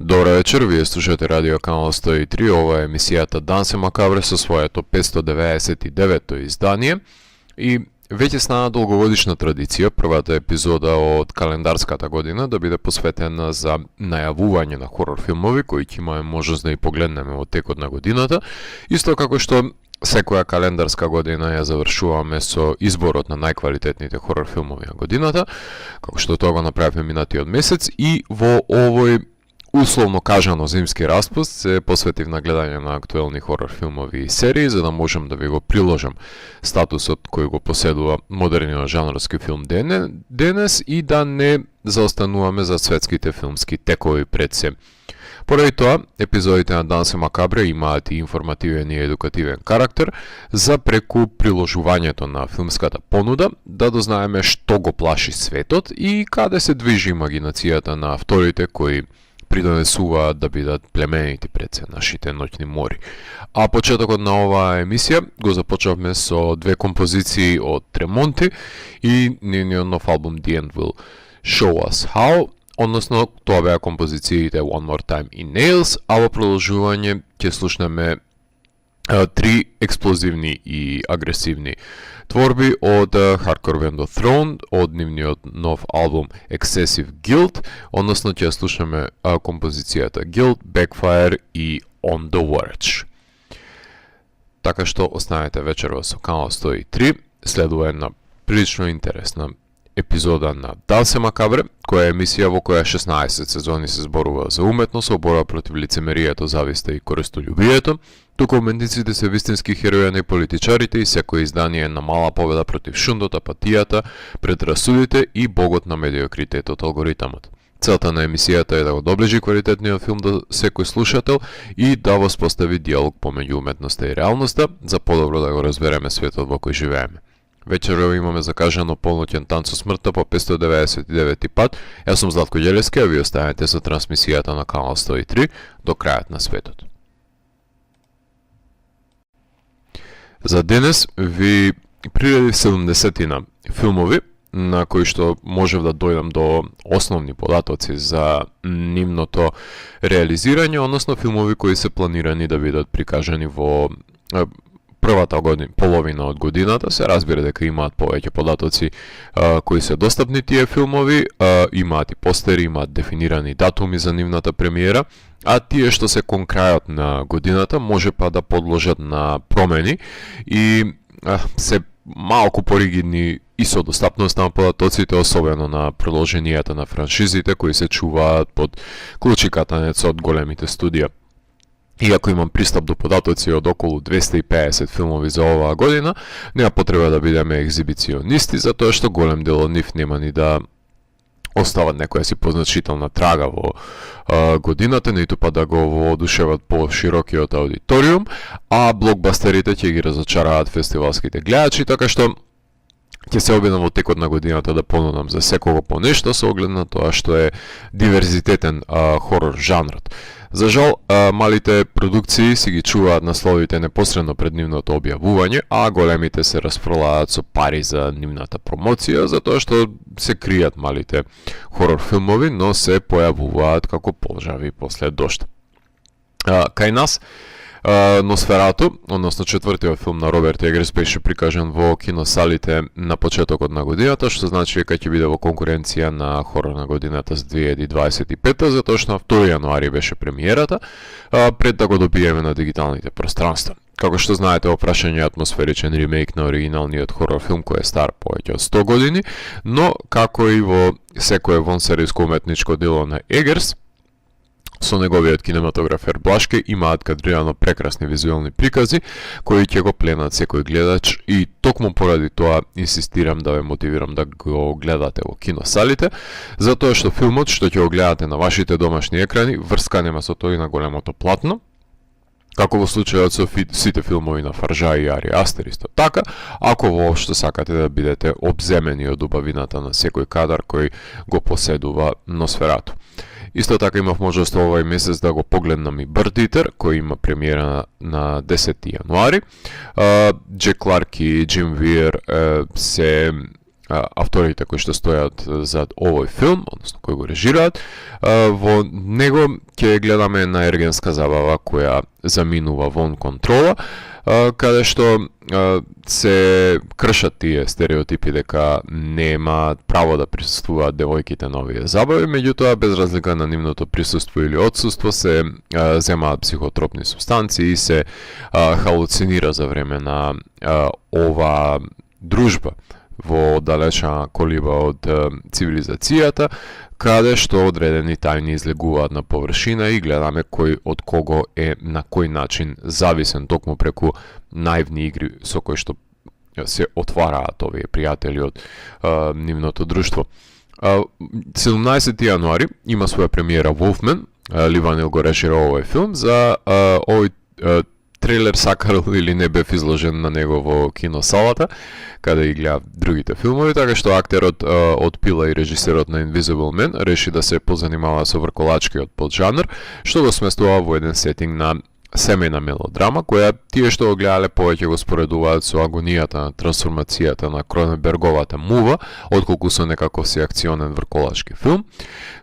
Добро вечер, вие слушате радио канал 103, ова е емисијата Дансе Макабре со своето 599-то издание и веќе стана долгогодишна традиција првата епизода од календарската година да биде посветена за најавување на хорор филмови кои ќе имаме можност да и погледнеме во текот на годината, исто како што секоја календарска година ја завршуваме со изборот на најквалитетните хорор филмови на годината, како што тоа го направивме минатиот месец и во овој условно кажано зимски распуст се посветив на гледање на актуелни хорор филмови и серии за да можам да ви го приложам статусот кој го поседува модерниот жанровски филм денес и да не заостануваме за светските филмски текови пред се. Поради тоа, епизодите на Дансе Макабре имаат и информативен и едукативен карактер за преку приложувањето на филмската понуда да дознаеме што го плаши светот и каде се движи имагинацијата на авторите кои придонесуваат да бидат племенити пред се нашите ноќни мори. А почетокот на оваа емисија го започнавме со две композиции од Тремонти и нивниот нов албум The End Will Show Us How, односно тоа беа композициите One More Time и Nails, а во продолжување ќе слушнеме три експлозивни и агресивни творби од Hardcore Band of Throne, од нивниот нов албум Excessive Guilt, односно ќе слушаме композицијата Guilt, Backfire и On the Verge. Така што останете вечерва со канал 103, следува една прилично интересна епизода на Дансе Макабре, која е емисија во која 16 сезони се зборува за уметност, со борба против лицемерието, зависта и користолюбието, туку уметниците се вистински херои на политичарите и секој издание на мала победа против шундот, апатијата, предрасудите и богот на медиокритетот, алгоритамот. Целта на емисијата е да го доближи квалитетниот филм до секој слушател и да воспостави диалог помеѓу уметноста и реалноста, за подобро да го разбереме светот во кој живееме. Вечерва имаме закажано полноќен танц со смртта по 599 пат. Јас сум Златко Ѓелевски, а ви останете со трансмисијата на канал 103 до крајот на светот. За денес ви приредив 70-тина филмови на кои што можев да дојдам до основни податоци за нивното реализирање, односно филмови кои се планирани да бидат прикажани во првата половина од годината. Се разбира дека имаат повеќе податоци кои се достапни тие филмови, имаат и постери, имаат дефинирани датуми за нивната премиера, а тие што се кон крајот на годината може па да подложат на промени и се малку поригидни и со достапноста на податоците, особено на продолженијата на франшизите кои се чуваат под клучикатанец од големите студија. Иако имам пристап до податоци од околу 250 филмови за оваа година, нема потреба да бидеме екзибиционисти, затоа што голем дел од нив нема ни да остават некоја си позначителна трага во годината, ниту па да го воодушеват по широкиот аудиториум, а блокбастерите ќе ги разочараат фестивалските гледачи, така што ќе се обидам во текот на годината да понудам за секого по нешто со оглед на тоа што е диверзитетен хорор жанрот. За жал, малите продукции си ги чуваат насловите непосредно пред нивното објавување, а големите се распролаат со пари за нивната промоција, затоа што се кријат малите хорор филмови, но се појавуваат како полжави после дожд. Кај нас, Носферату, односно четвртиот филм на Роберт Егерс, беше прикажан во киносалите на почетокот на годината, што значи дека ќе биде во конкуренција на хорор на годината за 2025, затоа што на 2 јануари беше премиерата, пред да го добиеме на дигиталните пространства. Како што знаете, опрашање е атмосферичен ремейк на оригиналниот хорор филм кој е стар повеќе од 100 години, но како и во секое вонсериско уметничко дело на Егерс, со неговиот кинематографер Блашке имаат кадрирано прекрасни визуелни прикази кои ќе го пленат секој гледач и токму поради тоа инсистирам да ве мотивирам да го гледате во киносалите, затоа што филмот што ќе го гледате на вашите домашни екрани врска нема со тој на големото платно, како во случајот со сите филмови на Фаржа и Ари Астер исто така, ако воопшто сакате да бидете обземени од убавината на секој кадар кој го поседува Носферату. Исто така имав можност овој месец да го погледнам и Bird Eater, кој има премиера на 10 јануари. Джек Кларк и Джим Виер се авторите кои што стојат зад овој филм, односно кои го режираат. Во него ќе гледаме една ергенска забава која заминува вон контрола, каде што се кршат тие стереотипи дека нема право да присуствуваат девојките на овие забави, меѓутоа без разлика на нивното присуство или отсуство се земаат психотропни субстанции и се халуцинира за време на ова дружба во далечна колиба од цивилизацијата, каде што одредени тајни излегуваат на површина и гледаме кој од кого е на кој начин зависен токму преку наивни игри со кои што се отвараат овие пријатели од нивното друштво. 17 јануари има своја премиера Wolfman, Ли Ванил го режира овој филм. За овој трейлер сакал или не бев изложен на него во киносалата, каде ги гледав другите филмови, така што актерот од Пила и режисерот на Invisible Man реши да се позанимава со врколачкиот поджанр, што го сместува во еден сетинг на семејна мелодрама, која тие што го гледале повеќе го споредуваат со агонијата на трансформацијата на Кроненберговата мува, отколку со некаков си акционен врколачки филм.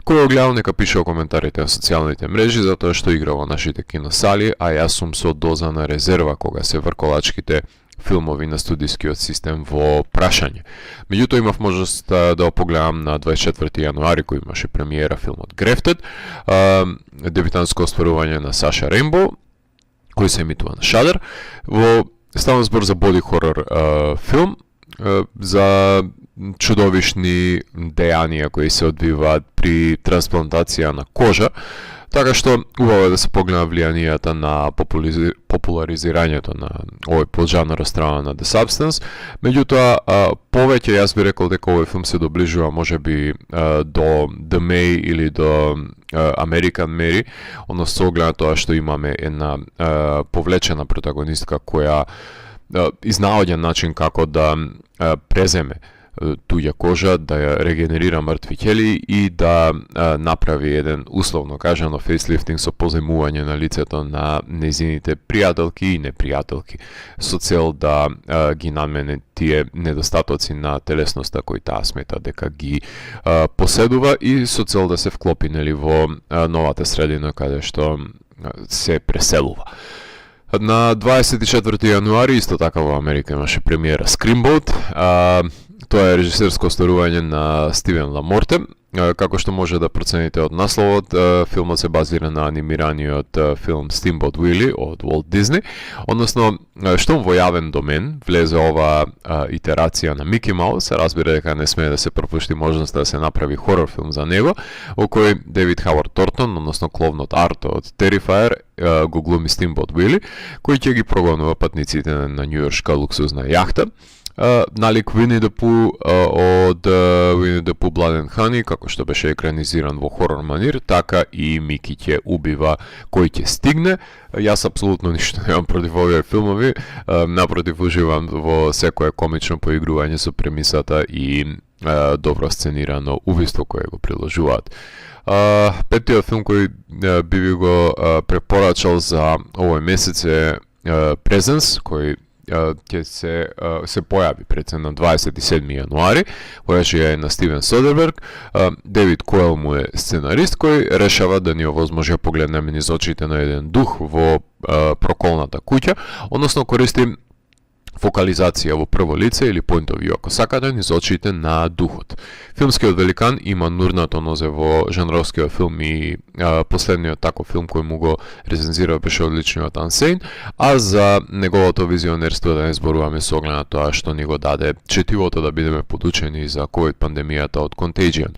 Кој го гледал нека пише во коментарите на социјалните мрежи, затоа што игра во нашите киносали, а јас сум со доза на резерва кога се врколачките филмови на студискиот систем во прашање. Меѓутоа имав можност да го погледам на 24 јануари кој имаше премиера филмот Grafted, дебютанско остварување на Саша Рейнбоу, кој се емитува на Shudder. Ставам збор за боди хорор филм, за чудовишни дејанија кои се одвиваат при трансплантација на кожа, така што убаво е да се погледа влијанијата на популаризирањето на овој поджанр од страна на The Substance. Меѓутоа, повеќе јас би рекол дека овој филм се доближува можеби до The May или до American Mary, односно со оглед на тоа што имаме една повлечена протагонистка која изнаоѓа начин како да преземе туѓа кожа, да ја регенерира мртви ќели и да направи еден, условно кажано, фейслифтинг со поземување на лицето на незините пријателки и непријателки, со цел да ги намене тие недостатоци на телесноста кои таа смета дека ги поседува и со цел да се вклопи нели во новата средина каде што се преселува. На 24 јануари исто така во Америка имаше премиера Screamboat. Тоа е режисерско остварување на Стивен Ламорте. Како што може да процените од насловот, филмот се базира на анимираниот филм Steamboat Willie од Walt Disney, односно штом во јавен домен влезе ова итерација на Мики Маус, се разбира дека не смее да се пропушти можноста да се направи хорор филм за него, во кој Девид Хауард Тортон, односно кловнот Арто од Terrifier, го глуми Steamboat Willie, кој ќе ги прогонува патниците на њујоршка луксузна јахта. Налик Winnie the Pooh од Winnie the Pooh Blood and Honey, како што беше екранизиран во хорор манир, така и Мики ќе убива кој ќе стигне. Јас апсолутно ништо немам против овие филмови, напротив уживам во секое комично поигрување со премисата и добро сценирано убиство кое го приложуваат. Петтиот филм кој би ви го препорачал за овој месец е Presence, кој ќе се појави пред на 27 јануари, во режија е на Стивен Содерберг. Девид Коел му е сценарист кој решава да ни овозможи да погледнеме низ очите на еден дух во проколната куќа, односно користи фокализација во прво лице или point of view, ако сакате, низ очите на духот. Филмскиот великан има нурнато нозе во жанровскиот филм и последниот таков филм кој му го рецензира беше одличниот Unsane, а за неговото визионерство да не зборуваме со оглед на тоа што ни го даде четивото да бидеме подучени за COVID пандемијата од Contagion.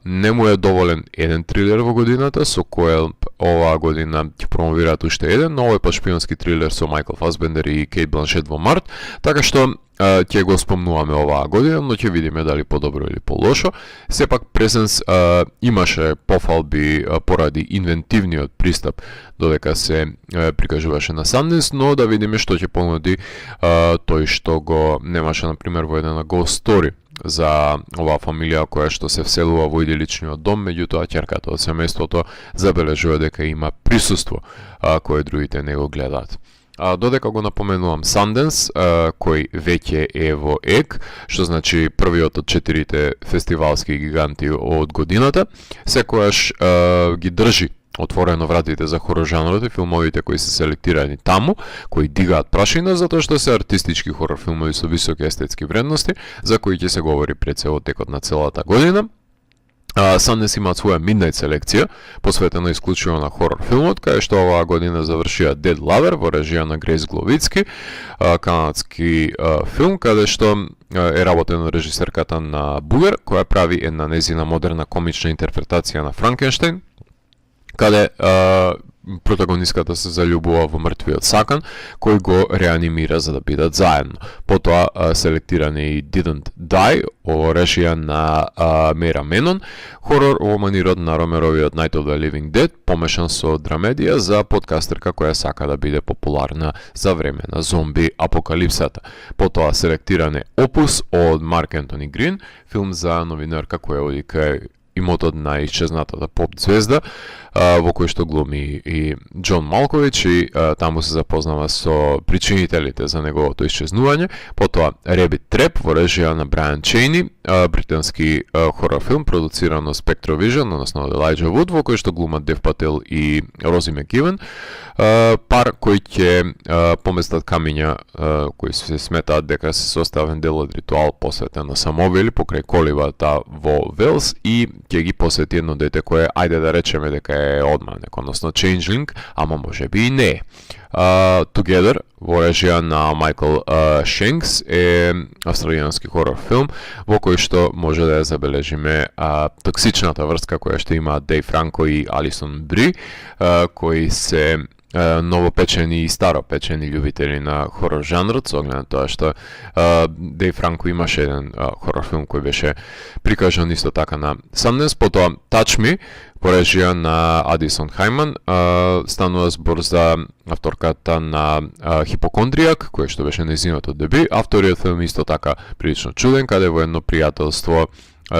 Не му е доволен еден трилер во годината, со кој оваа година ќе промовираат уште еден, но овој па шпионски трилер со Майкл Фасбендер и Кейт Бланшет во март, така што ќе го спомнуваме оваа година, но ќе видиме дали подобро или полошо. Сепак Presence имаше пофалби поради инвентивниот пристап додека се прикажуваше на Sundance, но да видиме што ќе понуди тој што го немаше на пример во еден Ghost Story за оваа фамилија која што се вселува во иделичниот дом, меѓутоа ќерката од семејството забележува дека има присуство кое другите не го гледаат. Додека го напоменувам Sundance, кој веќе е во ЕК, што значи првиот од 4 фестивалски гиганти од годината, секојаш ги држи отворено вратите за хорор жанрот и филмовите кои се селектирани таму, кои дигаат прашина затоа што се артистички хорор филмови со високи естетски вредности, за кои ќе се говори пред цело текот на целата година. Sundance имаат своја Midnight селекција, посветена исклучиво на хорор филмот, кај што оваа година завршија Dead Lover во режија на Грейс Гловицки, канадски филм, каде што е работена режисерката на Бугер, која прави една незина модерна комична интерпретација на Франкенштейн, каде протагониската се заљубува во мртвиот сакан, кој го реанимира за да бидат заедно. Потоа селектирани и Didn't Die, во режија на Мера Менон, хорор во манирот на Ромеровиот Night of the Living Dead, помешан со драмедија за подкастерка која сака да биде популарна за време на зомби апокалипсата. Потоа селектиране Опус од Марк Ентони Грин, филм за новинарка која оди кај имотот на исчезнатата поп звезда, во кој што глуми и Џон Малкович и таму се запознава со причинителите за неговото исчезнување. Потоа Rabbit Trap во режија на Брайан Чейни, британски хорор филм продуциран од Spectrovision, односно од Елајџа Вуд, во кој што глумат Дев Пател и Рози Макивен, пар кои ќе поместат камиња кои се сметаат дека се составен дел од ритуал посветен на самоубили покрај коливата во Велс и ќе ги посети едно дете кое, ајде да речеме дека е одманек, односно Changeling, ама може би и не. Together, во режија на Майкл Шенкс, е австралијански хорор филм, во кој што може да ја забележиме токсичната врска која што имаат Дейв Франко и Алисон Бри, кои се новопечени и старопечени љубители на хорор жанрот, со оглед на тоа што Дейв Франко имаше еден хорор филм кој беше прикажан исто така на Sundance. Потоа Touch Me, по режија на Адисон Хайман, станува збор за авторката на Хипокондријак, кој што беше нејзиното деби. Авториот филм исто така прилично чуден, каде во едно пријателство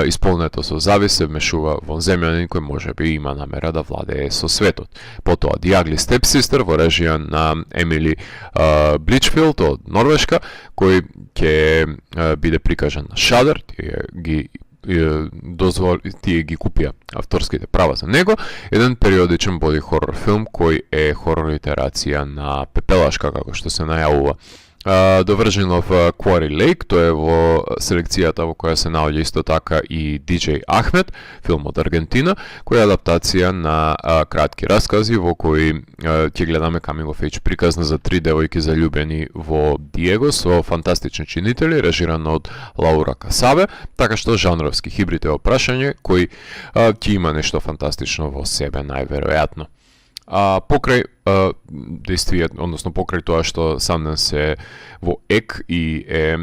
исполнето со завист се вмешува во земјанин кој може би има намера да владее со светот. Потоа The Ugly Stepsister во режија на Емили Бличфилд од Норвешка, кој ќе биде прикажан на Shudder, тие ги купија авторските права за него, еден периодичен боди хорор филм кој е хорор итерација на Пепелашка, како што се најавува. The Virgin of Quarry Lake, тоа е во селекцијата во која се наоѓа исто така и DJ Ахмед, филм од Аргентина, која е адаптација на кратки раскази во кои ќе гледаме coming of age приказна за 3 девојки заљубени во Диего со фантастични чинители, режирано од Лаура Касабе, така што жанровски хибрид е опрашање кој ќе има нешто фантастично во себе најверојатно. Покрај односно покрај тоа што Sundance е во ЕК и е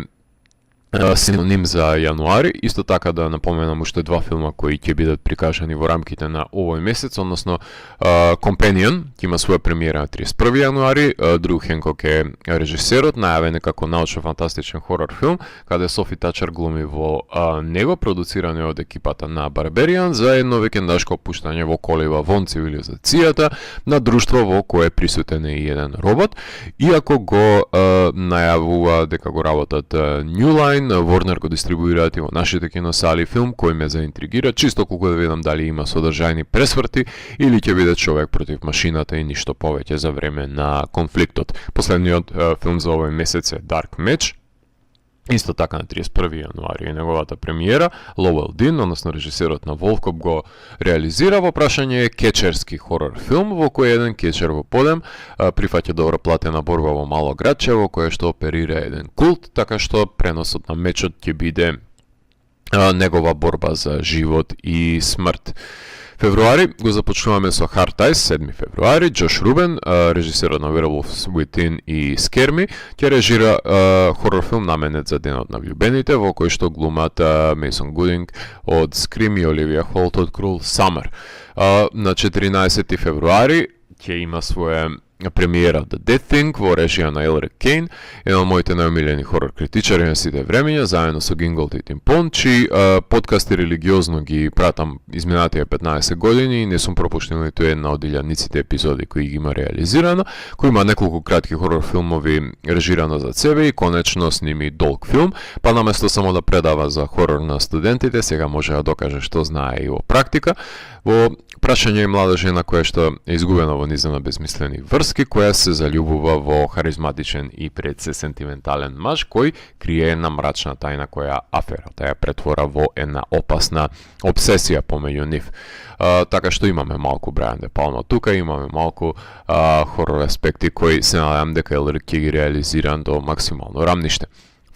синоним за јануари, исто така да напоменам уште 2 филма кои ќе бидат прикажани во рамките на овој месец, односно Companion ќе има своја премиера на 31 јануари, Дру Хенкок е режисерот, најавен е како научно-фантастичен хорор филм, каде Софи Тачер глуми во него, продуциран е од екипата на Барберијан за едно викендашко опуштање во колива вон цивилизацијата на друштво во кое присутен е и еден робот, иако го најавува дека го работат New Line, Warner го дистрибуираат и во нашите киносали филм кој ме заинтригира, чисто колку да видам дали има содржајни пресврти или ќе биде човек против машината и ништо повеќе за време на конфликтот. Последниот филм за овој месец е Dark Match, исто така на 31 јануари е неговата премиера. Лоуел Дин, односно режисерот на Волкоп, го реализира. Во прашање е кечерски хорор филм во кој еден кечер во подем прифаќа добро платена борба во мало градче во кое што оперира еден култ, така што преносот на мечот ќе биде негова борба за живот и смрт. Февруари го започнуваме со Hard Eyes, 7 февруари, Джош Рубен, режисерот на Werewolves Within и Scare Me, ќе режира хорор филм наменет за денот на влюбените, во кој што глумат Мейсон Гудинг од Scream и Оливија Холт од Cruel Summer. На 14 февруари ќе има своја премиера The Dead Thing во режија на Elric Kane, еден од моите најомилени хорор критичари на сите времења, заедно со Гинголт и Тим Пон, чии подкасти религиозно ги пратам изминатите 15 години и не сум пропуштил ниту една од илјадниците епизоди кои ги има реализирано, кој има неколку кратки хорор филмови режирано за себе и конечно сними долг филм, па наместо само да предава за хорор на студентите, сега може да докаже што знае и во практика, во прашање е млада жена која што е изгубена во низа на безмислени врски, која се заљубува во харизматичен и пред се сентиментален маж кој крие една мрачна тајна која аферата ја претвора во една опасна обсесија помеѓу нив. Така што имаме малку Брайан Де Палма тука, имаме малку хорор аспекти кои се надевам дека Елрик ќе ги реализиран до максимално рамниште.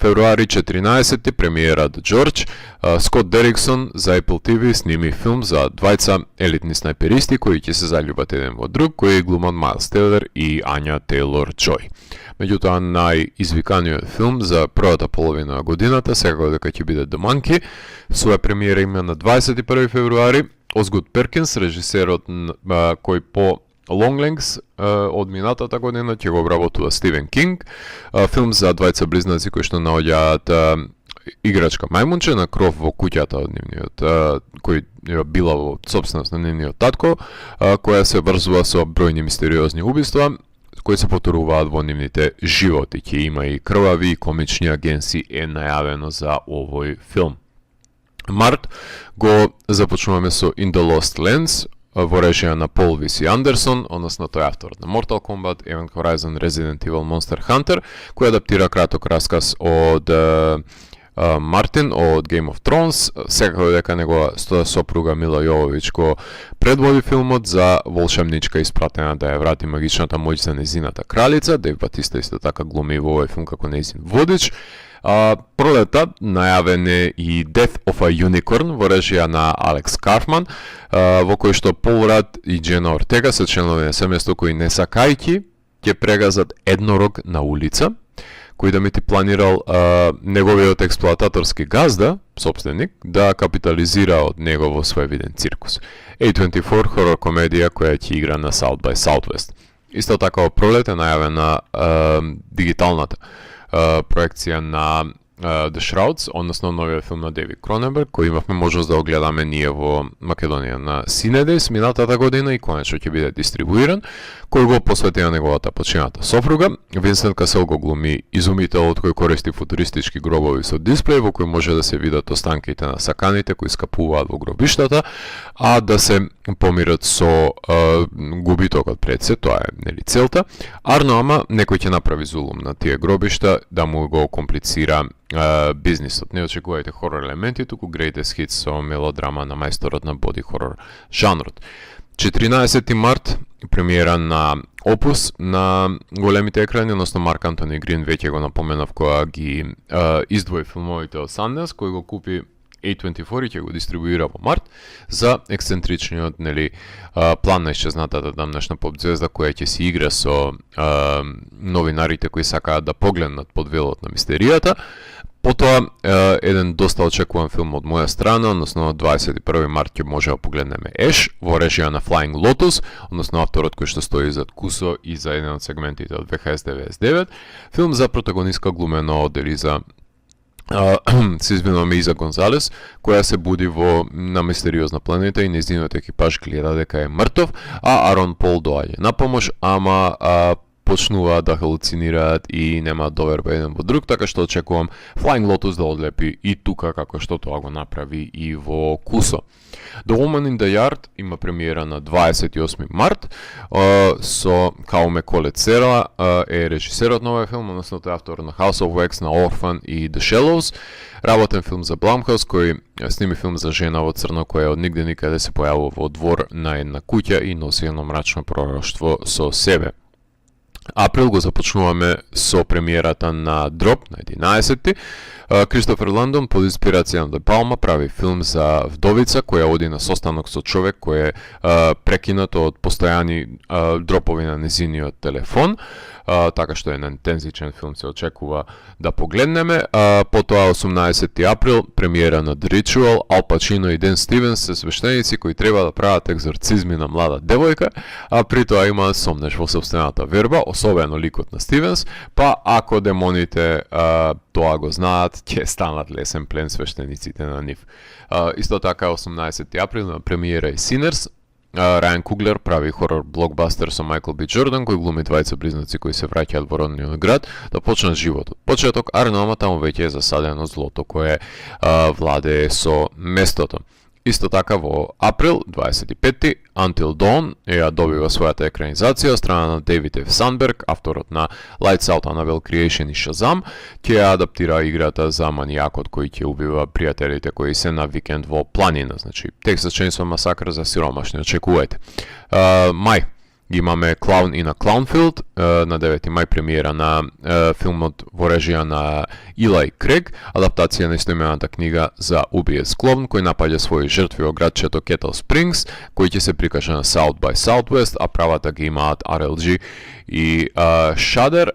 Февруари 14. премиера The George, Скот Дериксон за Apple TV сними филм за двајца елитни снайперисти кои ќе се заљубат еден во друг, кои глумат Майлс Телер и Ања Тейлор Џој. Меѓутоа, најизвиканиот филм за првата половина на годината, секако дека ќе биде The Monkey, своја премиера има на 21. февруари, Осгуд Перкинс, режисерот кој по Longlegs од минатата година ќе го обработува Стивен Кинг, филм за двајца близнаци кои што наоѓаат играчка мајмунче на кров во куќата од нивниот, кој била во сопственост на нивниот татко, која се врзува со бројни мистериозни убиства, кои се повторуваат во нивните животи. Ќе има и крвави и комични агенси е најавено за овој филм. Март го започнуваме со In the Lost Lands, во режија на Пол Виси Андерсон, односно тој авторот на Mortal Kombat, Event Horizon, Resident Evil, Monster Hunter, кој адаптира краток расказ од Мартин од Game of Thrones, секако дека негова сопруга Мила Јововиќ го предводи филмот за волшебничка испратена да ја врати магичната моќ за незината кралица. Дейв Батиста исто така глуми во овој филм како нејзин водич. Пролета најавен е и Death of a Unicorn во режија на Алекс Карфман, во кој што Пол Рад и Джена Ортега се членови на семејство кои не сакајки ќе прегазат еднорог на улица, кој да мити планирал неговиот експлоататорски газда, собственик, да капитализира од него во свој виден циркус. A24 хорор комедија која ќе игра на South by Southwest. Исто така во пролет е најавена дигиталната проекција на The Shrouds, односно новиот филм на Девид Кроненберг, кој имавме можност да огледаме ние во Македонија на Cinedis минатата година и конечно ќе биде дистрибуиран, кој го посвети на неговата почината сопруга. Винсент Касел го глуми изумителот кој користи футуристички гробови со дисплеј во кој може да се видат останките на саканите кои скапуваат во гробиштата, а да се помират со губитокот пред се, тоа е нели целта. Арно ама некој ќе направи зулум на тие гробишта да му го комплицира бизнисот. Не очекувајте хорор елементи, туку greatest hits со мелодрама на мајсторот на боди хорор жанрот. 14. март премиера на Опус на големите екрани, односно Марк Антони Грин веќе го напоменав кога ги издвои филмовите од Sundance, кој го купи A24 и ќе го дистрибуира во март за ексцентричниот план на исчезнатата дамнешна поп звезда која ќе си игра со новинарите кои сакаат да погледнат под велот на мистеријата. Потоа, еден доста очекуван филм од моја страна, односно 21. март ќе може да погледнеме Еш во режија на Flying Lotus, односно авторот кој што стои зад Кусо и за еден од сегментите од VHS 99, филм за протагонистка глумена од Елиза се извинуваме Иза Гонзалес, која се буди на мистериозна планета и нејзиниот екипаж гледа дека е мртов, а Арон Пол доаѓа на помош, ама почнуваат да халуцинираат и немаат доверба еден во друг, така што очекувам Flying Lotus да одлепи и тука како што тоа го направи и во Кусо. The Woman in the Yard има премиера на 28. март со Кауме Колет-Сера е режисерот на овој филм, односно тој автор на House of Wax, на Orphan и The Shallows. Работен филм за Blumhouse кој сними филм за жена во црно која од нигде никаде се појавува во двор на една куќа и носи едно мрачно пророштво со себе. Април го започнуваме со премиерата на Drop на 11. Кристофер Ландон под инспирација на Де Палма прави филм за вдовица која оди на состанок со човек кој е прекинат од постојани дропови на незиниот телефон, така што е на тензичен филм, се очекува да погледнеме. Потоа 18 април премиера на The Ritual, Ал Пачино и Ден Стивенс се свештеници кои треба да прават екзорцизми на млада девојка, а при тоа има сомнеш во собствената верба, особено ликот на Стивенс, па ако демоните тоа го знаат, ќе станат лесен плен свештениците на нив. Исто така 18 април на премиера и Sinners. Рајан Куглер прави хорор блокбастер со Майкл Би Джордан, кој глуми двајца близнаци кои се враќаат во родниот град да почнат животот. Почеток, арнама таму веќе е засадено злото кое владее со местото. Исто така во април 25 Until Dawn ја добива својата екранизација од страна на Дейвид Ф. Сандберг, авторот на Lights Out, Annabelle Creation и Shazam, ќе ја адаптира играта за манијакот кој ќе убива пријателите кои се на викенд во планина. Значи, Texas Chainsaw Massacre за сиромашни, очекувајте. Мај имаме Clown in a Clownfield, на 9 мај премиера на филмот во режија на Илај Крег, адаптација на истоимената книга за убиец клоун кој напаѓа своји жртви во градчето Кетл Спрингс, кој ќе се прикаже на South by Southwest, а правата ги имаат RLG и Shudder,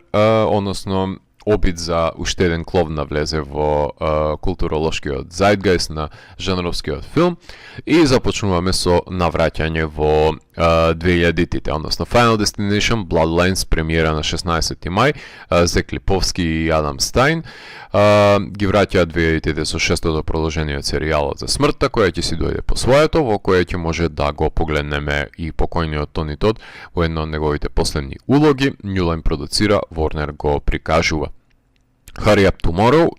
односно обид за уште еден клоун да влезе во културолошкиот зајдгајст на жанровскиот филм и започнуваме со навраќање во 2000-тите, односно Final Destination Bloodlines премиера на 16 мај, Зек Липовски и Адам Стајн ги враќаат 2000-тите со шестото продолжение од серијалот за смртта, која ќе си дојде по своето, во која ќе може да го погледнеме и покојниот Тони Тод во една од неговите последни улоги. New Line продуцира, Warner го прикажува. Hurry Up Tomorrow,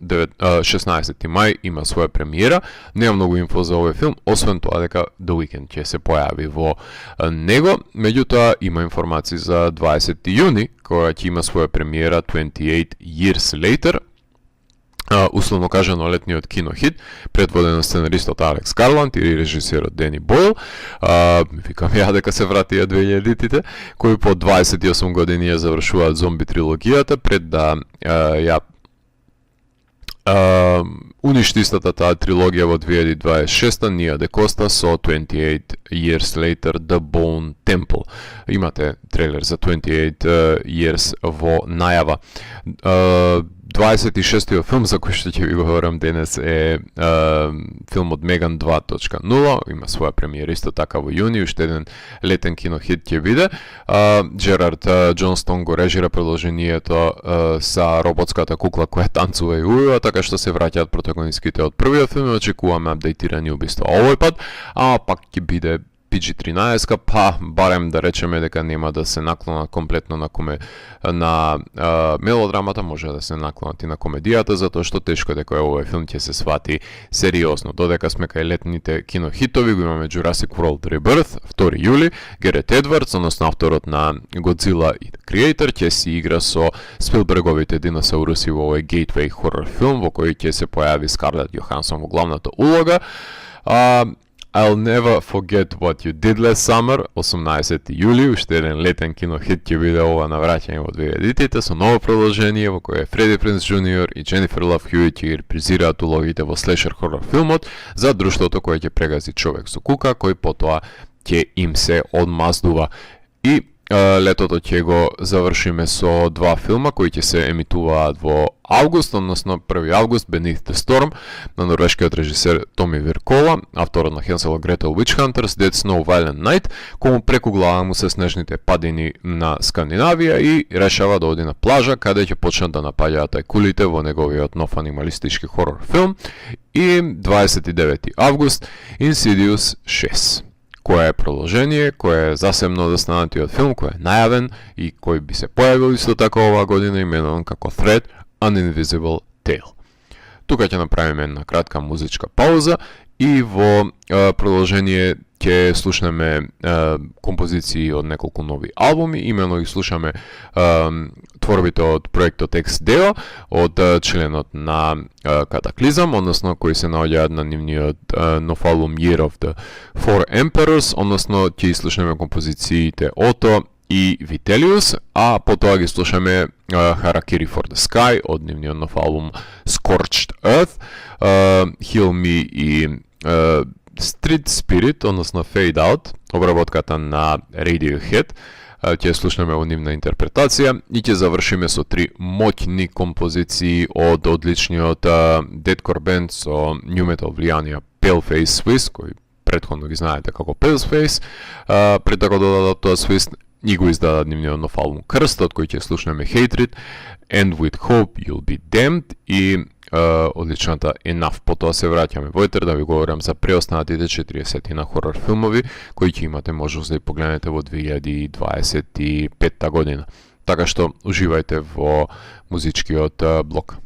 16 мај, има своја премиера. Нема многу инфо за овој филм, освен тоа дека The Weeknd ќе се појави во него. Меѓутоа, има информации за 20 јуни, која ќе има своја премиера 28 Years Later, условно кажано летниот кинохит, предводен од сценаристот Алекс Гарланд и режисерот Дени Бойл. Викам ја дека се вратија 2000-тите, кои по 28 години ја завршуваат зомби трилогијата пред да ја уништи истата таа трилогија во 2026 Ния де Коста со 28 Years Later The Bone Temple. Имате трейлер за 28 Years во најава. 26-тиот филм за кој што ќе ви говорам денес е филмот Меган 2.0, има своја премиера исто така во јуни, уште еден летен кинохит ќе биде. Джерард Џонстон го режира продолжението са роботската кукла која танцува и ујува, така што се враќаат протагонистките од првиот филм и очекуваме апдейтирани убиства овој пат, а пак ќе биде PG-13, па барем да речеме дека нема да се наклонат комплетно на мелодрамата, може да се наклонат и на комедијата, затоа што тешко дека овој филм ќе се свати сериозно. Додека сме кај летните кинохитови, го имаме Jurassic World Rebirth, 2 јули, Гарет Едвардс, односно авторот на Godzilla и The Creator, ќе си игра со Спилберговите диносауруси во овој Gateway хорор филм, во кој ќе се појави Скарлет Јохансон во главната улога. I'll Never Forget What You Did Last Summer, 18 јули, уште еден летен кинохит ќе биде ова навраќање во 2000-тите со ново продолжение во кое Фреди Принц Джуниор и Дженифер Лав Хјуит ќе репризираат улогите во слешер хорор филмот за друштвото кое ќе прегази човек со кука, кој потоа ќе им се одмаздува. И летото ќе го завршиме со два филма кои ќе се емитуваат во август, односно 1 август, Beneath the Storm на норвешкиот режисер Томи Виркола, авторот на Hansel and Gretel Witch Hunters, Dead Snow Violent Night, кому преку глава му се снежните падини на Скандинавија и решава да оди на плажа каде ќе почнат да напаѓаат тајкулите во неговиот нов анималистички хорор филм. И 29 август Insidious 6, кој е продолжение, кој е засебно застанатиот филм, кој е најавен и кој би се појавил исто така оваа година, именуван како Thread An Invisible Tale. Тука ќе направиме една кратка музичка пауза и во продолжение ќе слушнеме композиции од неколку нови албуми, имено ги слушаме творбите од проектот X-Deo, од членот на Катаклизам, односно кои се наоѓаат на нивниот нов албум Year of the Four Emperors, односно ќе слушнеме композициите Ото, и Vitellius, а потоа ги слушаме Harakiri for the Sky од нивниот нов албум Scorched Earth, Heal Me и Street Spirit, односно Fade Out, обработката на Radiohead. Ќе слушнеме во нивна интерпретација и ќе завршиме со три моќни композиции од одличниот deathcore бенд со new metal влијанија Paleface Swiss, кој претходно ги знаете како Paleface, пред да го додадат тоа Swiss и го издадат нивниот нов албум Крст, од кој ќе слушнеме Hatred, End With Hope, You'll Be Damned и одличната Enough. Потоа се враќаме во етер да ви говорам за преостанатите 40 на хорор филмови кои ќе имате можност да ги погледнете во 2025 година. Така што уживајте во музичкиот блок.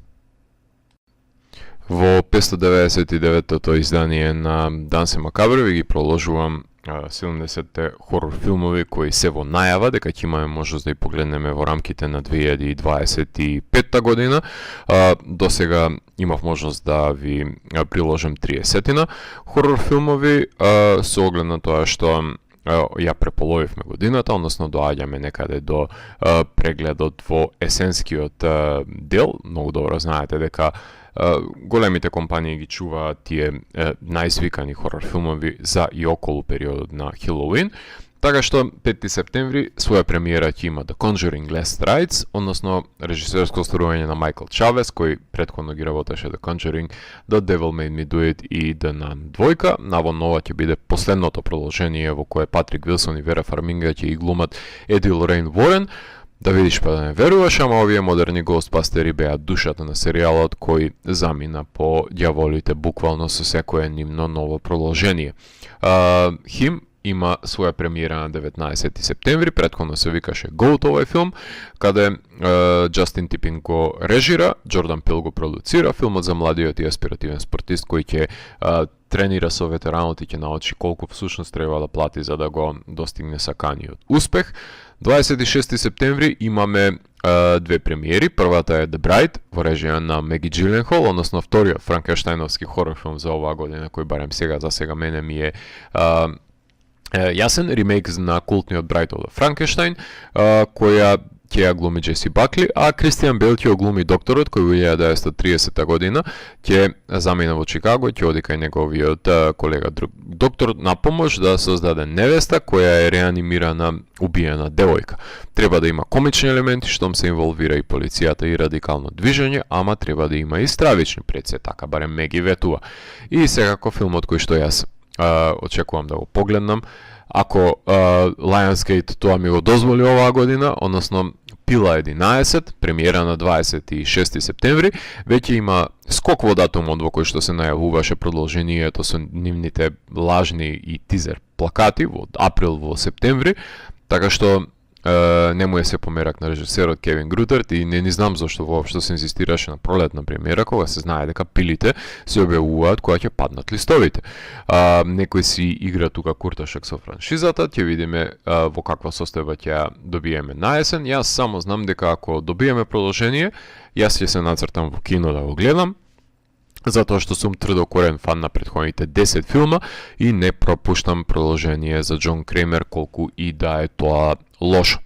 Во 599-тото издание на Дансе Макабре ви ги проложувам 70-те хорор филмови кои се во најава, дека ќе имаме можност да ги погледнеме во рамките на 2025 година. До сега имав можност да ви приложам 30-тина хорор филмови со оглед на тоа што ја преполовивме годината, односно доаѓаме некаде до прегледот во есенскиот дел. Многу добро знаете дека големите компании ги чуваат тие најсвикани хорор филмови за и околу периодот на Хелоуин. Така што 5 септември своја премиера ќе има The Conjuring Last Rites, односно режисерско остварување на Майкл Чавес, кој претходно ги работеше The Conjuring, The Devil Made Me Do It и The Nun 2. Наводно ова ќе биде последното продолжение во кое Патрик Вилсон и Вера Фарминга ќе ги глумат Еди Лорейн Ворен. Да видиш па да не веруваш, ама овие модерни Ghostbusters беа душата на серијалот кој замина по ѓаволите буквално со секое нивно ново продолжение. Хим има своја премиера на 19 септември, претходно се викаше Goat овој филм, каде Джастин Типин го режира, Джордан Пил го продуцира, филмот за младиот и аспиративен спортист кој ќе тренира со ветеранот и ќе научи колку всушност треба да плати за да го достигне саканиот успех. 26 септември имаме две премиери. Првата е The Bride во режија на Меги Джиленхол, односно вториот франкенштајновски хорор филм за оваа година, кој барем сега мене ми е јасен, ремейк на култниот Bride of the Frankenstein, која ќе ја глуми Джеси Бакли, а Кристијан Бейл ќе глуми докторот кој во 1930 година ќе замина во Чикаго и ќе оди кај неговиот колега доктор на помош да создаде невеста која е реанимирана убиена девојка. Треба да има комични елементи, штом се инволвира и полицијата и радикално движење, ама треба да има и стравични пред се, така барем Меги ветува. И секако филмот кој што јас очекувам да го погледнам, ако Lionsgate тоа ми го дозволи оваа година, односно Пила 11, премиера на 26 септември, веќе има скок во датумот во кој што се најавуваше продолжението со нивните лажни и тизер плакати во април во септември, така што не му е се померак на режисерот Кевин Грутерт и не знам зашто воопшто се инзистираше на пролетна премиера, кога се знае дека пилите се објавуваат кога ќе паднат листовите. Некој си игра тука курташак со франшизата, ќе видиме во каква состојба ќе добиеме на есен. Јас само знам дека ако добиеме продолжение, јас ќе се нацртам во кино да го гледам, затоа што сум тврдокорен фан на претходните 10 филма и не пропуштам продолжение за Џон Кремер колку и да е тоа лошо.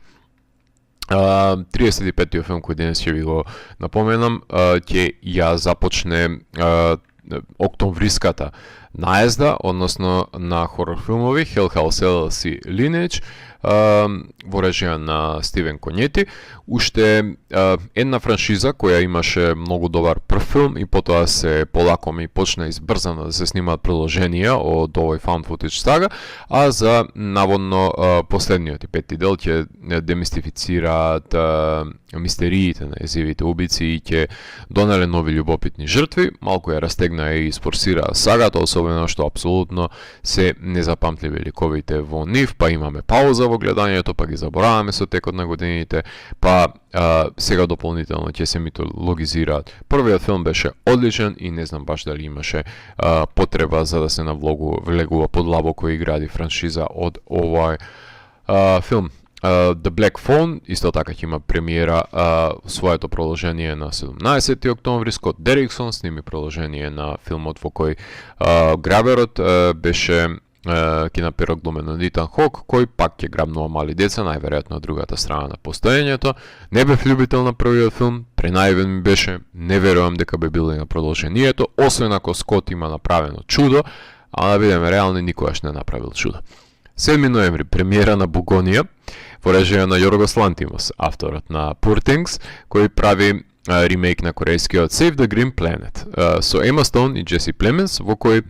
35-тиот филм кој денес ќе ви го напоменам ќе ја започне октомвриската наезда, односно на хорор филмови Hellhouse LLC Lineage во режија на Стивен Конјети. Уште една франшиза која имаше многу добар прв филм и потоа се полако ми почна избрзано да се снимаат продолженија од овој found footage сага, а за наводно последниот и пети дел ќе демистифицираат мистериите на езивите убици и ќе донеле нови љубопитни жртви, малку ја растегна и спорсира сагата, особено што апсолутно се незапамтливи ликовите во нив, па имаме пауза во гледањето, па ги забораваме со текот на годините, па сега дополнително ќе се митологизираат. Првиот филм беше одличен и не знам баш дали имаше потреба за да се влегува подлабоко и гради франшиза од овој филм. The Black Phone исто така ќе има премиера своето продолжение на 17 октомври. Скот Дериксон сними продолжение на филмот во кој граберот беше кинаперот глумен од Итан Хок, кој пак ќе грабнува мали деца, најверојатно од другата страна на постоењето. Не бев љубител на првиот филм, пренаивен ми беше, не верувам дека би бил и на продолжението, освен ако Скот има направено чудо, а да бидеме реални, никогаш не направил чудо. 7 ноември, премиера на Бугонија, во режија на Јоргос Лантимос, авторот на Poor Things, кој прави ремейк на корејскиот Save the Green Planet, со Ема Стоун и Джеси Племенс, во кој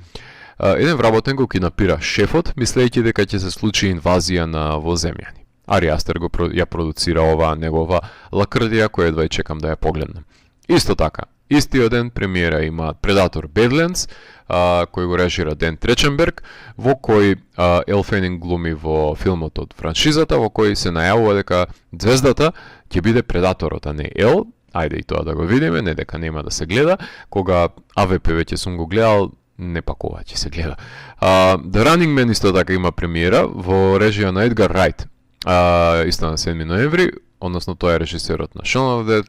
еден вработен го кинапира шефот, мислејќи дека ќе се случи инвазија на воземјани. Ари Астер ја продуцира оваа негова лакрдија, која едва и чекам да ја погледнем. Исто така, истиот ден премиера има Предатор Бедлендс, кој го режира Ден Треченберг, во кој Ел Фенинг глуми во филмот од франшизата, во кој се најавува дека звездата ќе биде Предаторот, а не Ел. Ајде и тоа да го видиме, не дека нема да се гледа. Кога АВП веќе сум го гледал, не пак ова ќе се гледа. The Running Man исто така има премиера во режија на Едгар Рајт, исто на 7 ноември, односно тој е режисерот на Shaun of the Dead,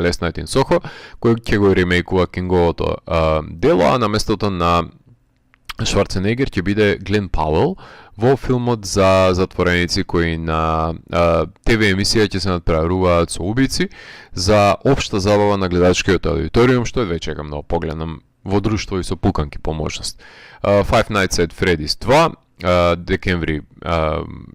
Last Night in Soho, кој ќе го ремейкува Кинговото дело, а на местото на Шварценегер ќе биде Глен Пауел во филмот за затвореници кои на ТВ емисија ќе се надпреваруваат со убици за општа забава на гледачкиот аудиториум, што е веќе чекам да погледнам во друштво и со пуканки по можност. Five Nights at Freddy's 2, декември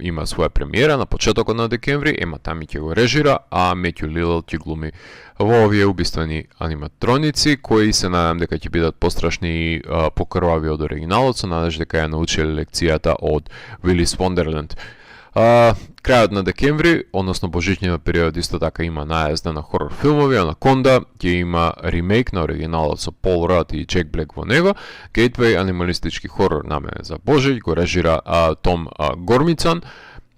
има своја премиера, на почетокот на декември, Ема Тами ќе го режира, а Метју Лилел ќе глуми во овие убиствени аниматроници, кои се надам дека ќе бидат пострашни и покрвави од оригиналот, со надеж дека ја научиле лекцијата од Вилис Вондерленд. Крајот на декември, односно божичниот период, исто така има најазда на хорор филмови. Анаконда ќе има ремейк на оригиналот со Пол Рад и Джек Блек во него. Gateway, анималистички хорор на мене за Божиќ, го режира Том Гормицан.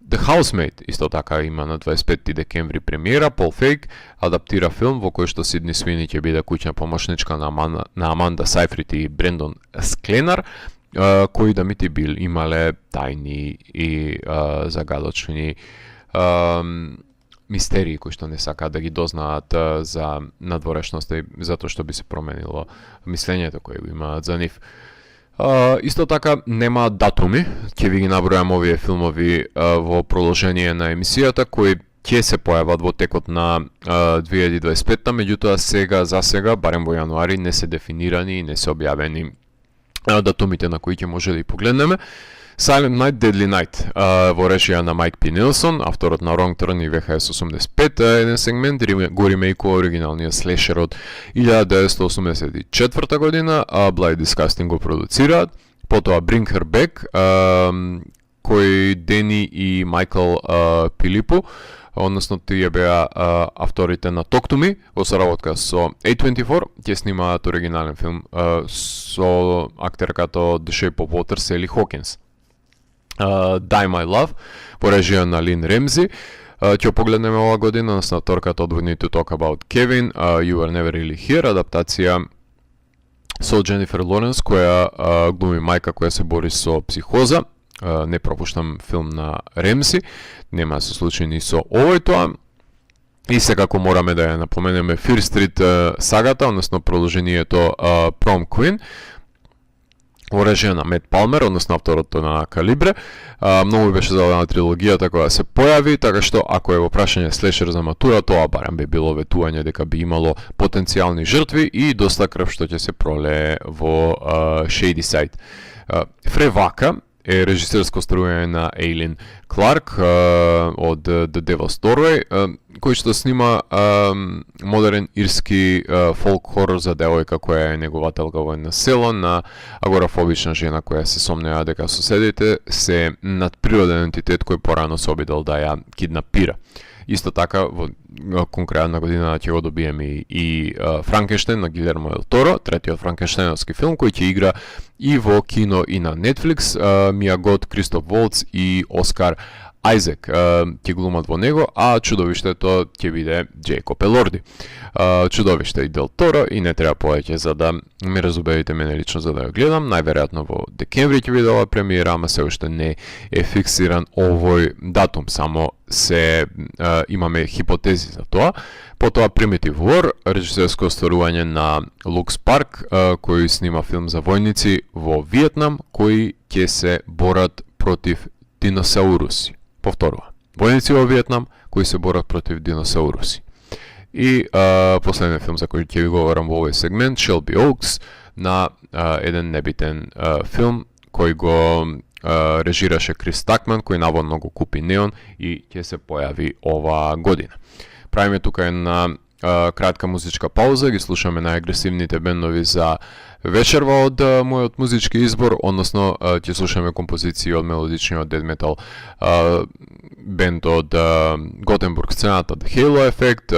The Housemaid исто така има на 25 декември премиера. Пол Фейк адаптира филм во кој што Сидни Свини ќе биде куќна помошничка на Аманда Сайфрид и Брендон Скленар, кои да мити бил имале тајни и загадочни мистерии кои што не сакаат да ги дознаат за надворешноста и затоа што би се променило мислењето кое го имаат за нив. Исто така нема датуми, ќе ви ги набројам овие филмови во продолжение на емисијата кои ќе се појават во текот на 2025-та, меѓутоа за сега, барем во јануари, не се дефинирани и не се објавени датумите на кои ќе може да и погледнеме. Silent Night, Deadly Night во режија на Майк П. Нилсон, авторот на Wrong Turn и VHS 85, еден сегмент го ремейкува оригиналниот слешер од 1984 година, Bloody Disgusting го продуцираат. Потоа Bring Her Back, кој Дени и Майкл Пилипу, односно тие беа авторите на Talk to Me, во соработка со A24, ќе снимаат оригинален филм со актерката од The Shape of Water Сели Хокинс. Die My Love, по режија на Лин Ремзи, ќе погледнеме ова година, на торката од We Need to Talk About Kevin, You Were Never Really Here, адаптација со Дженифер Лоренс, која глуми мајка која се бори со психоза. Не пропуштам филм на Ремси, нема да се случи ни со овој тоа. И секако мораме да ја напоменеме Fear Street сагата, односно продолжението Prom Queen, во режија на Мет Палмер, односно авторот на Калибре. Многу беше зададена трилогијата која се појави, така што ако е во прашање слешер за матура, тоа барем би било ветување дека би имало потенцијални жртви и доста крв што ќе се пролее во Shady Side. Фревака е режисерско струјање на Ейлин Кларк од The Devil's Doorway, кој што снима модерен ирски фолк хорор за девојка која е негователка во едно село, на агорафобична жена која се сомнеа дека соседите се надприроден ентитет кој порано се обидел да ја киднапира. Исто така, кон крајот на година ќе го добиеме и Франкенштейн на Гилермо Дел Торо, третиот франкенштейновски филм кој ќе игра и во кино и на Netflix, Мија Гот, Кристоф Волц и Оскар Айзек ќе глумат во него, а чудовиштето ќе биде Джейкоб Елорди. Чудовиште и Дел Торо и не треба повеќе за да ме разубедите мене лично за да ја гледам. Најверојатно во декември ќе биде ова премиера, ама се уште не е фиксиран овој датум, само се имаме хипотези за тоа. Потоа Primitive War, режисерско остварување на Лукс Парк, кој снима филм за војници во Виетнам кои ќе се борат против диносауруси. Повторува. Војници во Виетнам кои се борат против диносауруси. И последниот филм за кој ќе ви говорам во овој сегмент, Shelby Oaks, на еден небитен филм кој го режираше Крис Такман, кој наводно го купи Неон и ќе се појави ова година. Правиме тука една кратка музичка пауза, ги слушаме најагресивните бендови за вечерва од мојот музички избор, односно ќе слушаме композиции од мелодичниот дед метал бенд од Готенбург сцената The Halo Effect,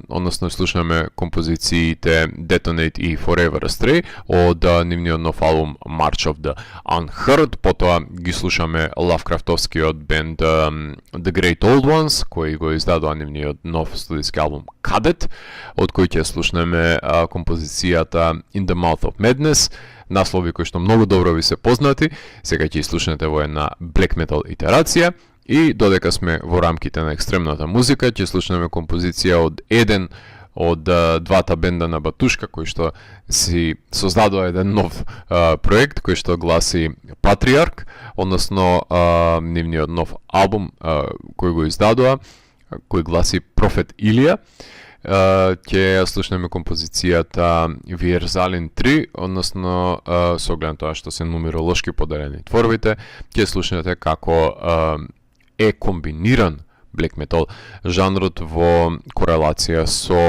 односно слушаме композициите Detonate и Forever Astray од нивниот нов албум March of the Unheard, потоа ги слушаме Лавкрафтовскиот бенд The Great Old Ones, кои го издадоа нивниот нов студиски албум Cadet, од кој ќе слушнеме композицијата In the Mouth of Madness, наслови кои што многу добро ви се познати. Сега ќе слушнете во една black metal итерација и додека сме во рамките на екстремната музика, ќе слушнеме композиција од еден од двата бенда на Батушка кој што си создадоа еден нов проект кој што гласи Патриарк, односно нивниот нов албум кој го издадоа, кој гласи Профет Илија. Ќе слушнеме композицијата Виерзалин 3, односно со оглед на тоа што се нумеролошки поделени творбите, ќе слушнете како е комбиниран black metal жанрот во корелација со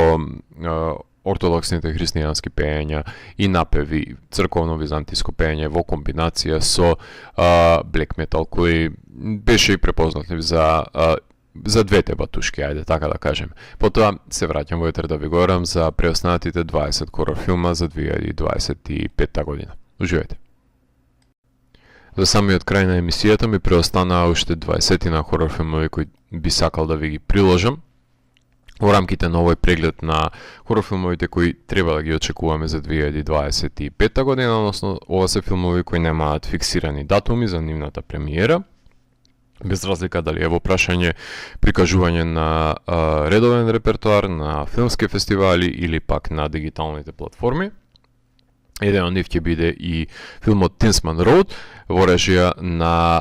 ортодоксните христијански пеења и напеви, црковно-византиско пеење во комбинација со black metal кој беше и препознатлив за двете батушки, ајде така да кажем. Потоа се враќам во етер да ви говорам за преостанатите 20 хорор филма за 2025 година. Уживајте. За самиот крај на емисијата ми преостанаа уште 20 на хорор филмови кои би сакал да ви ги приложам во рамките на овој преглед на хорор филмовите кои треба да ги очекуваме за 2025 година, односно ова се филмови кои немаат фиксирани датуми за нивната премиера, без разлика дали е во прашање прикажување на редовен репертоар, на филмски фестивали или пак на дигиталните платформи. Еден од нив ќе биде и филмот Tinsman Road во режија на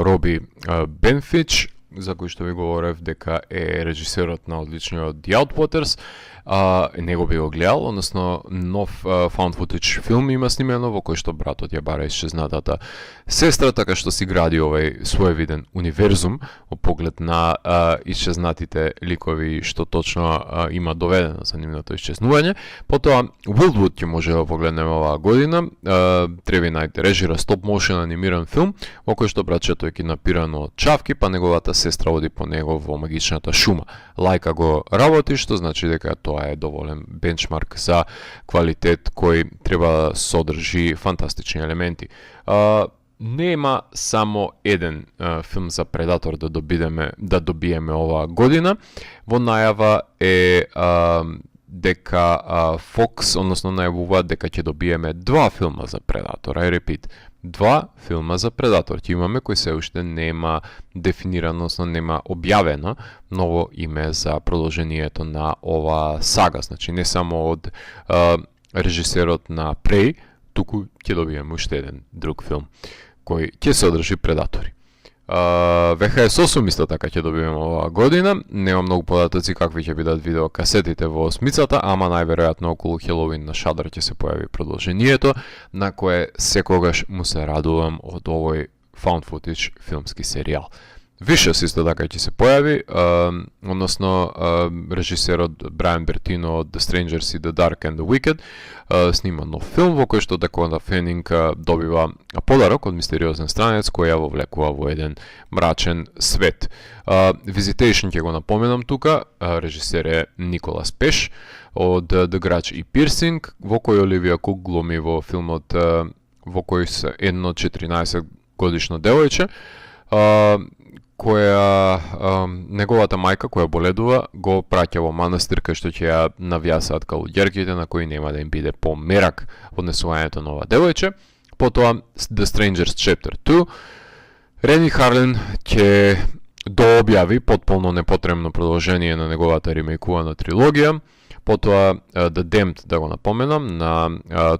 Роби Бенфич, за кој што ви говорев дека е режисерот на одличниот The Outwaters. Него би го гледал, односно нов found footage филм има снимено во кој што братот ја бара исчезнатата сестра, така што си гради овој своевиден универзум во поглед на исчезнатите ликови што точно има доведено за нивното исчезнување. Потоа Wildwood ќе може да погледнеме оваа година. Треви Најт режира стоп моушен анимиран филм во кој што братчето е киднапирано од чавки, па неговата сестра оди по него во магичната шума. Лајка го работи, што значи дека тоа е доволен бенчмарк за квалитет кој треба да содржи фантастични елементи. Нема само еден филм за Предатор да добиеме оваа година. Во најава е дека Fox, односно најавуваат дека ќе добиеме два филма за Предатор. I repeat, два филма за Предатор ќе имаме, кој се уште нема дефинирано, односно нема објавено ново име за продолжението на ова сага. Значи не само од режисерот на Prey, туку ќе добиеме уште еден друг филм кој ќе се одржи Предатори. VHS 8 исто така ќе добиеме оваа година. Нема многу податоци какви ќе бидат видеокасетите во осмицата, ама најверојатно околу Хелоуин на Shudder ќе се појави продолжението, на кое секогаш му се радувам од овој found footage филмски серијал. Vicious исто така ќе се појави, односно режисерот Брайан Бертино од The Strangers и The Dark and the Wicked снима нов филм во кој што Дакота Фенинг добива подарок од мистериозен странец кој ја вовлекува во еден мрачен свет. Visitation ќе го напоменам тука, режисер е Николас Пеш од The Grudge и Piercing, во кој Оливија Кук глуми во филмот во кој се едно 14 годишно девојче, која неговата мајка која боледува го праќа во манастир кај што ќе ја навјасаат калуѓерките на кои нема да им биде померак однесувањето на ова девојче. Потоа The Strangers Chapter 2, Рени Харлин ќе дообјави потполно непотребно продолжение на неговата ремейкувана трилогија. Потоа The Damned, да го напоменам, на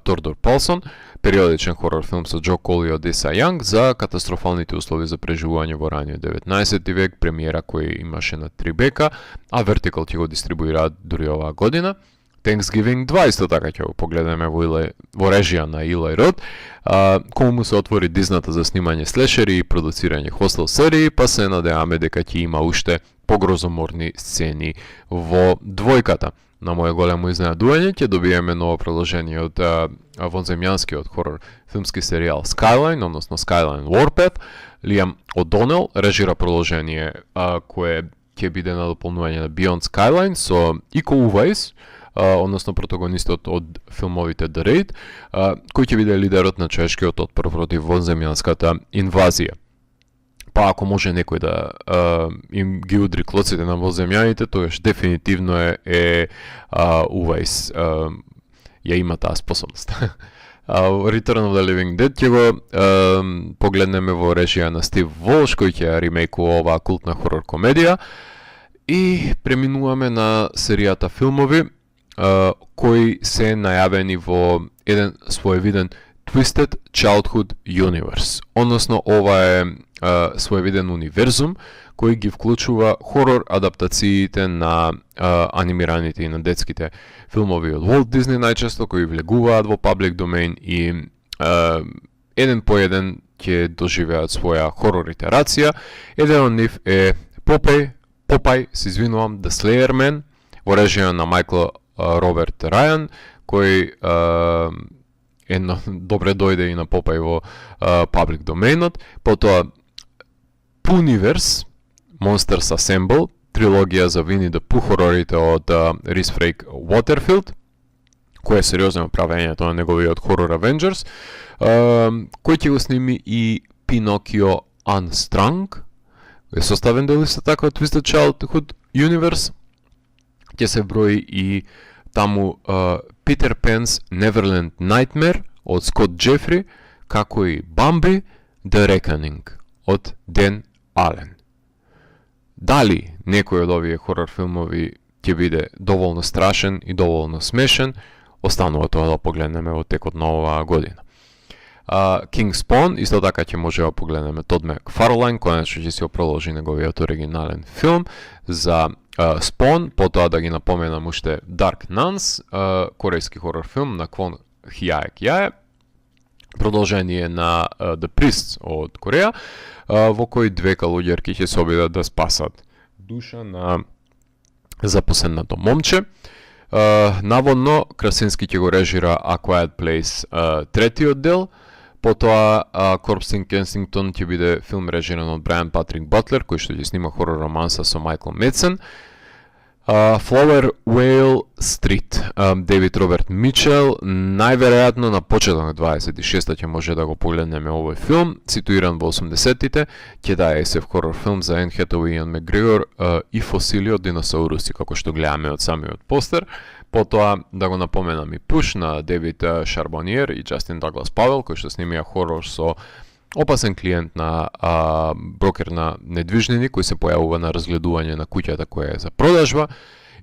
Тордор Палсон, периодичен хорор филм со Джо Кол и Одеса Јанг за катастрофалните услови за преживување во раниот 19 век, премиера кој имаше на 3 бека, а Vertical ќе го дистрибуира дури оваа година. Thanksgiving 2 исто така ќе го погледаме во режија на Илај Род, кому му се отвори дизната за снимање слешери и продуцирање хостел серии, па се надеваме дека ќе има уште погрозоморни сцени во двојката. На моје големо изненадување ќе добиеме ново продолжение од вонземјанскиот хорор филмски серијал Skyline, односно Skyline Warpath. Лиам О'Донел режира продолжение кое ќе биде на дополнување на Beyond Skyline со Iko Uwais, односно протагонистот од филмовите The Raid, кој ќе биде лидерот на човечкиот отпор против вонземјанската инвазија. Па ако може некој да им ги удри клоците на вонземјаните, тогаш дефинитивно е Uwais ја има таа способност. Return of the Living Dead ќе го погледнеме во режија на Стив Волш, кој ќе ремейкува оваа култна хорор комедија. И преминуваме на серијата филмови кои се најавени во еден своевиден Twisted Childhood Universe. Односно, ова е своевиден универзум кој ги вклучува хорор адаптациите на анимираните и на детските филмови од Walt Disney најчесто, кои влегуваат во public domain и еден по еден ќе доживеат своја хорор итерација. Еден од нив е Popeye, се извинувам, The Slayer Man, во режија на Майкл Роберт Рајан, кој добре дојде и на Попај во public доменот. Потоа Puniverse, Monsters Assemble, трилогија за Вини the Pooh хорорите од Рис Фрейк Waterfield, кој е сериозно правењето на неговиот хорор Avengers, кој ќе го сними и Pinocchio Unstrung, е составен дел исто така од Twisted Childhood Universe. Ќе се брои и таму Peter Pan's Neverland Nightmare од Скот Джефри, како и Bambi The Reckoning од Ден Ален. Дали некој од овие хорор филмови ќе биде доволно страшен и доволно смешен, останува тоа да погледнеме во текот на оваа година. King Spawn, исто така ќе може да погледнеме Тод Макфарлайн, конечно ќе се продолжи неговиот оригинален филм за Spawn, потоа да ги напоменам уште Dark Nuns, корејски хорор филм на Kwon Hyuk-jae, продолжение на The Priests од Кореја, во кој две калуѓерки ќе се обидат да спасат душа на запосенато момче. Наводно, Красински ќе го режира A Quiet Place третиот дел, потоа Corpse in Kensington ќе биде филм режиран од Брайан Патрик Батлер, кој што ќе снима хорор романса со Майкл Медсен. Flower Whale Street, Дейвид Роберт Мичел, најверојатно на почеток на 26-та ќе може да го погледнеме овој филм, ситуиран во 80-тите, ќе дае SF хорор филм за Ен Хетауеј и Иан Макгрегор и фосили од диносауруси, како што гледаме од самиот постер. Потоа да го напоменам и Push на Дейвид Шарбониер и Джастин Даглас Павел, кој што снимија хорор со опасен клиент на брокер на недвижнини, кој се појавува на разгледување на куќата која е за продажба.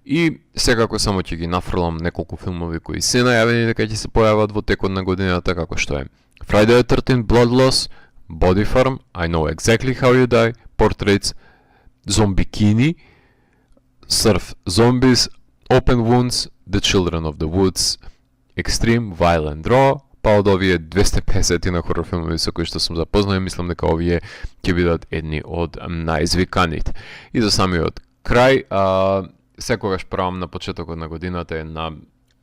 И секако само ќе ги нафрлам неколку филмови кои се најавени дека ќе се појават во текот на годината, како што е Friday the 13th Blood Loss, Body Farm, I Know Exactly How You Die, Portraits, Zombikini, Surf Zombies, Open Wounds, The Children of the Woods, Extreme Violent Raw. Па од овие 250 на хорор филмови со кои што сум запознал, мислам дека овие ќе бидат едни од најизвиканите. И за самиот крај, секогаш правам на почетокот на годината една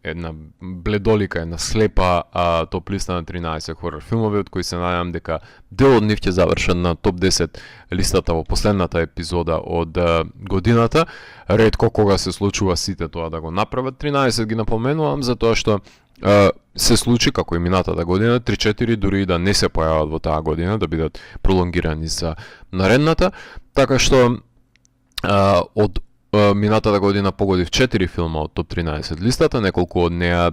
една бледолика, една слепа топ листа на 13 хорор филмови, од кои се надевам дека дел од нив ќе завршат на топ 10 листата во последната епизода од годината. Ретко кога се случува сите тоа да го направат. 13 ги напоменувам затоа што се случи како и минатата година, 3-4 дури и да не се појават во таа година, да бидат пролонгирани за наредната, така што од минатата година погодив 4 филма од топ 13 листата, неколку од неа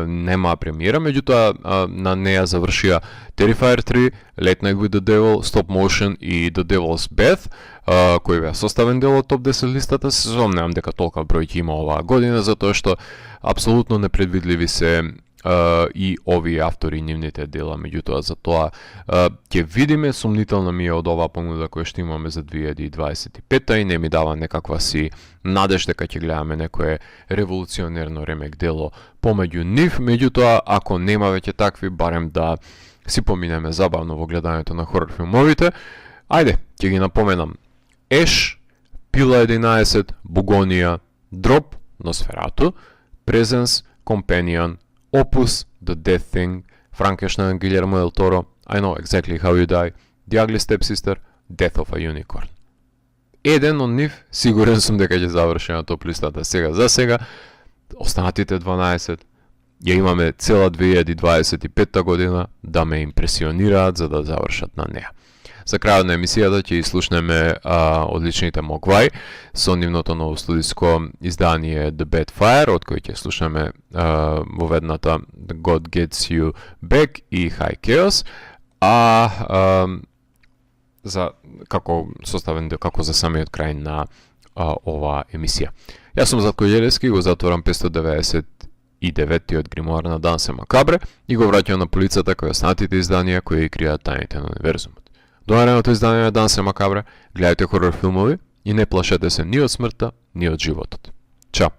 немаа премиера, меѓутоа на неа завршија Terrifier 3, Late Night with the Devil, Stop Motion и The Devil's Bath, кој беа составен дел од топ 10 листата. Се сомневам дека толка бројки има оваа година, затоа што апсолутно непредвидливи се и овие автори и нивните дела, меѓутоа за тоа ќе видиме. Сумнително ми е од оваа понуда која што имаме за 2025 и не ми дава некаква си надеж дека ќе гледаме некое револуционерно ремек дело помеѓу нив, меѓутоа ако нема веќе такви, барем да си поминеме забавно во гледањето на хорор филмовите. Ајде, ќе ги напоменам: Еш, Пила 11, Бугонија, Дроп, Носферату, Presence, Companion, Opus, The Death Thing, Frankenstein, Guillermo del Toro, I Know Exactly How You Die, The Ugly Stepsister, Death of a Unicorn. Еден од нив сигурен сум дека ќе заврши на топ листата сега за сега. Останатите 12 ја имаме цела 2025 година да ме импресионираат за да завршат на неа. За крајот на емисијата ќе слушнеме одличните Могвај со нивното ново студиско издание The Bad Fire, од кој ќе слушнеме воведната God Gets You Back и High Chaos, за како составен дел, како за самиот крај на оваа емисија. Јас сум Зlatko Јелевски, го затворам 599-тиот гримуар на Дансе Макабре и го враќам на полицата кои останатите изданија кои кријат тајните на универзумот. До наредното издание на Дансе Макабре, гледајте хорор филмови и не плашете се ни од смртта, ни од животот. Чао!